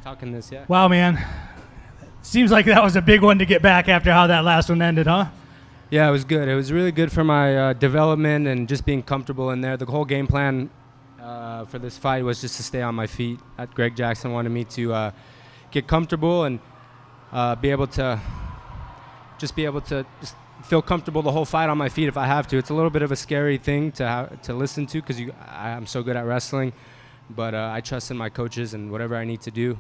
talking this, yeah. Wow, man. Seems like that was a big one to get back after how that last one ended, huh? Yeah, it was good. It was really good for my development and just being comfortable in there. The whole game plan for this fight was just to stay on my feet. Greg Jackson wanted me to get comfortable and be able to just feel comfortable the whole fight on my feet if I have to. It's a little bit of a scary thing to listen to because I'm so good at wrestling, but I trust in my coaches, and whatever I need to do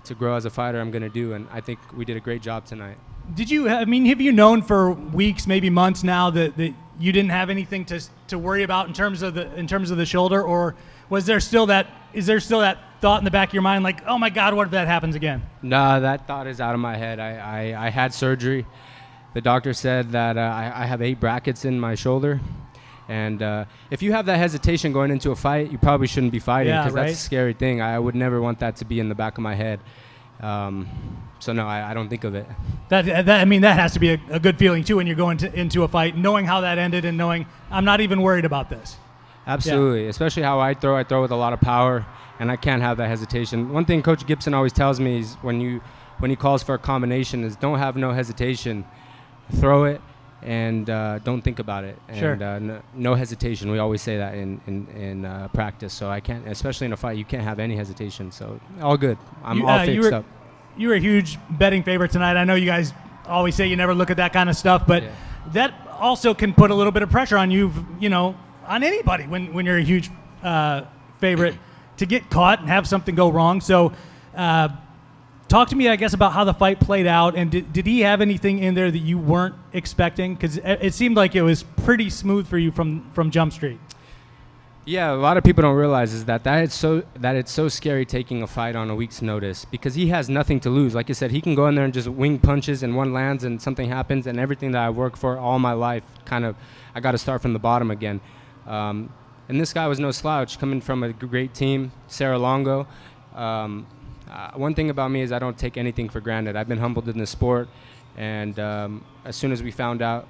to grow as a fighter, I'm going to do, and I think we did a great job tonight. Have you known for weeks, maybe months now, that you didn't have anything to worry about in terms of the shoulder, or is there still that thought in the back of your mind, like, oh my God, what if that happens again? Nah, that thought is out of my head. I had surgery. The doctor said that I have 8 brackets in my shoulder, and if you have that hesitation going into a fight, you probably shouldn't be fighting, because that's a scary thing. I would never want that to be in the back of my head. So no, I don't think of it. That has to be a good feeling too when you're going into a fight, knowing how that ended and knowing I'm not even worried about this. Absolutely, especially how I throw with a lot of power, and I can't have that hesitation. One thing Coach Gibson always tells me is when he calls for a combination is don't have no hesitation, throw it, and don't think about it. And sure. No hesitation. We always say that in practice. So I can't, especially in a fight, you can't have any hesitation. So all good. I'm all fixed up. You were a huge betting favorite tonight. I know you guys always say you never look at that kind of stuff, but that also can put a little bit of pressure on you, on anybody when you're a huge favorite to get caught and have something go wrong. So talk to me, I guess, about how the fight played out, and did he have anything in there that you weren't expecting? Because it seemed like it was pretty smooth for you from Jump Street. Yeah, a lot of people don't realize is that it's so scary taking a fight on a week's notice, because he has nothing to lose. Like I said, he can go in there and just wing punches and one lands and something happens, and everything that I worked for all my life, I got to start from the bottom again. And this guy was no slouch, coming from a great team, Sarah Longo. One thing about me is I don't take anything for granted. I've been humbled in this sport, and as soon as we found out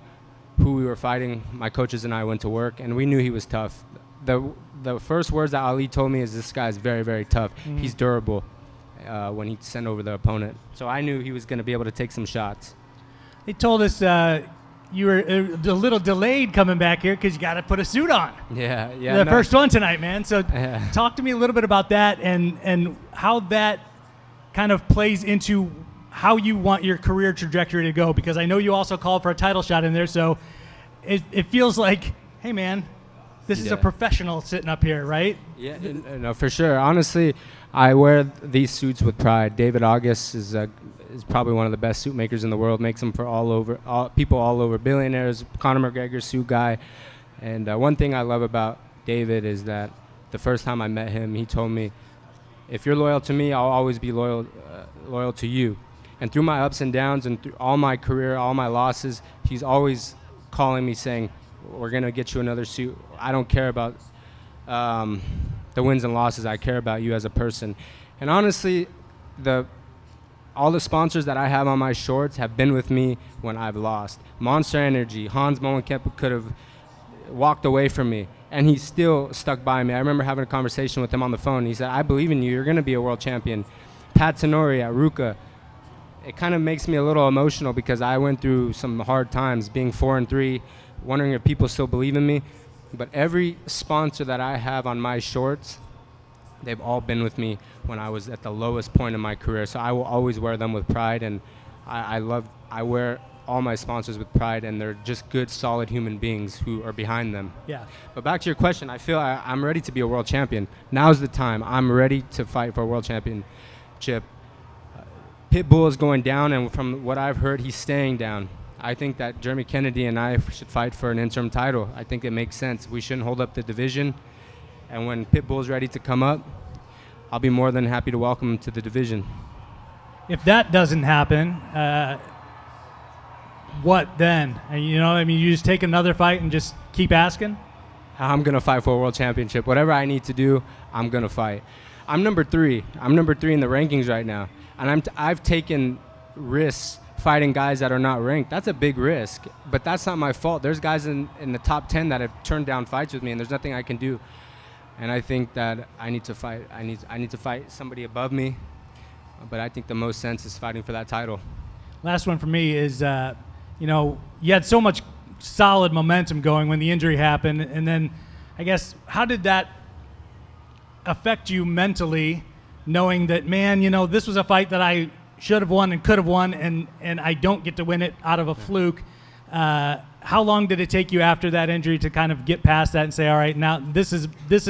who we were fighting, my coaches and I went to work, and we knew he was tough. The first words that Ali told me is, this guy is very, very tough. Mm-hmm. He's durable when he sent over the opponent. So I knew he was going to be able to take some shots. They told us you were a little delayed coming back here because you got to put a suit on. Yeah. The first one tonight, man. So talk to me a little bit about that and how that kind of plays into how you want your career trajectory to go, because I know you also called for a title shot in there. So it feels like, hey, man, this is a professional sitting up here, right? Yeah, no, for sure. Honestly, I wear these suits with pride. David August is probably one of the best suit makers in the world. Makes them for people all over, billionaires. Conor McGregor, suit guy. And one thing I love about David is that the first time I met him, he told me, if you're loyal to me, I'll always be loyal to you. And through my ups and downs and through all my career, all my losses, he's always calling me saying, we're going to get you another suit. I don't care about the wins and losses. I care about you as a person. And honestly, all the sponsors that I have on my shorts have been with me when I've lost. Monster Energy, Hans Molenkemp could have walked away from me, and he still stuck by me. I remember having a conversation with him on the phone. He said, I believe in you. You're going to be a world champion. Pat Tenori at Ruka. It kind of makes me a little emotional because I went through some hard times being 4-3, wondering if people still believe in me. But every sponsor that I have on my shorts, they've all been with me when I was at the lowest point in my career. So I will always wear them with pride, and I wear all my sponsors with pride, and they're just good, solid human beings who are behind them. Yeah. But back to your question, I feel I'm ready to be a world champion. Now's the time. I'm ready to fight for a world championship. Pitbull is going down, and from what I've heard, he's staying down. I think that Jeremy Kennedy and I should fight for an interim title. I think it makes sense. We shouldn't hold up the division. And when Pitbull's ready to come up, I'll be more than happy to welcome him to the division. If that doesn't happen, what then? You just take another fight and just keep asking? I'm going to fight for a world championship. Whatever I need to do, I'm going to fight. I'm number 3. I'm number 3 in the rankings right now. And I've taken risks fighting guys that are not ranked. That's a big risk, but that's not my fault. There's guys in the top 10 that have turned down fights with me, and there's nothing I can do. And I think that I need to fight. I need to fight somebody above me, but I think the most sense is fighting for that title. Last one for me is, you had so much solid momentum going when the injury happened, and then I guess how did that affect you mentally, knowing that, man, this was a fight that I should have won and could have won, and I don't get to win it out of a fluke. How long did it take you after that injury to kind of get past that and say, all right, now this is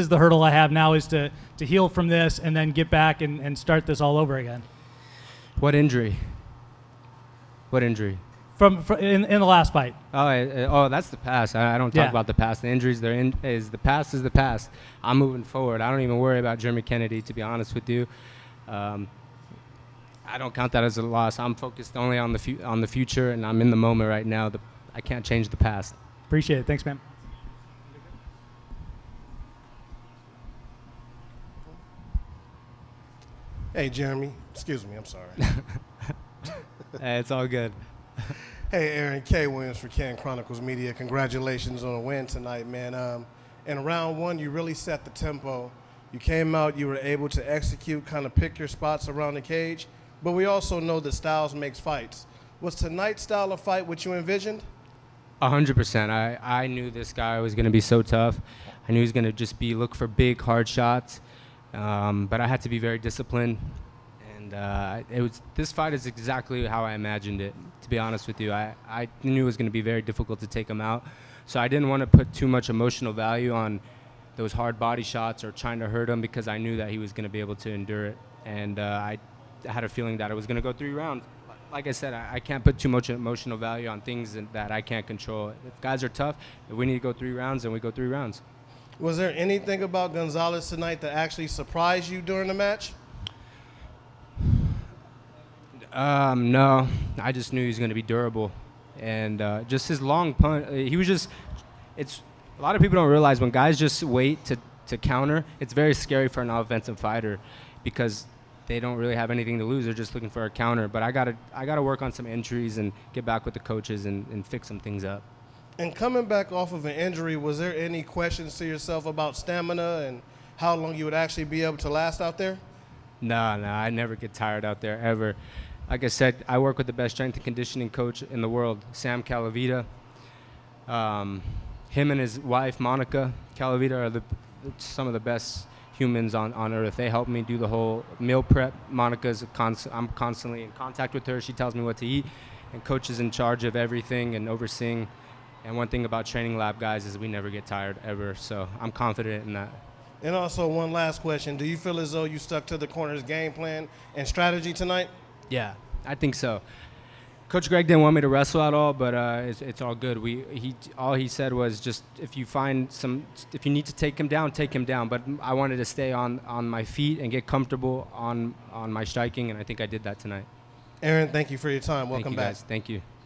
the hurdle I have now, is to heal from this and then get back and start this all over again? What injury? What injury? From in the last fight. Oh, that's the past. I don't talk about the past. The injuries, the past is the past. I'm moving forward. I don't even worry about Jeremy Kennedy, to be honest with you. I don't count that as a loss. I'm focused only on the future, and I'm in the moment right now. I can't change the past. Appreciate it. Thanks, man. Hey, Jeremy. Excuse me. I'm sorry. Hey, it's all good. Hey, Aaron. K. Williams for Can Chronicles Media. Congratulations on a win tonight, man. In round one, you really set the tempo. You came out, you were able to execute, kind of pick your spots around the cage. But we also know that styles makes fights. Was tonight's style of fight what you envisioned? 100%. I knew this guy was going to be so tough. I knew he was going to just look for big, hard shots. But I had to be very disciplined. And this fight is exactly how I imagined it, to be honest with you. I knew it was going to be very difficult to take him out. So I didn't want to put too much emotional value on those hard body shots or trying to hurt him, because I knew that he was going to be able to endure it. And I had a feeling that it was going to go 3 rounds. Like I said, I can't put too much emotional value on things that I can't control. If guys are tough, if we need to go 3 rounds, then we go 3 rounds. Was there anything about Gonzalez tonight that actually surprised you during the match? No. I just knew he was going to be durable. And just his long punch, it's a lot of people don't realize when guys just wait to counter, it's very scary for an offensive fighter, because they don't really have anything to lose. They're just looking for a counter. But I gotta work on some entries and get back with the coaches and fix some things up. And coming back off of an injury, was there any questions to yourself about stamina and how long you would actually be able to last out there? No, I never get tired out there, ever. Like I said, I work with the best strength and conditioning coach in the world, Sam Calavita. Him and his wife, Monica Calavita, are some of the best humans on earth. They help me do the whole meal prep. I'm constantly in contact with her. She tells me what to eat, and coach is in charge of everything and overseeing. And one thing about training lab guys is we never get tired, ever. So I'm confident in that. And also, one last question. Do you feel as though you stuck to the corner's game plan and strategy tonight? Yeah, I think so. Coach Greg didn't want me to wrestle at all, but it's all good. All he said was just if you need to take him down. But I wanted to stay on my feet and get comfortable on my striking, and I think I did that tonight. Aaron, thank you for your time. Welcome back. Thank you, guys. Thank you.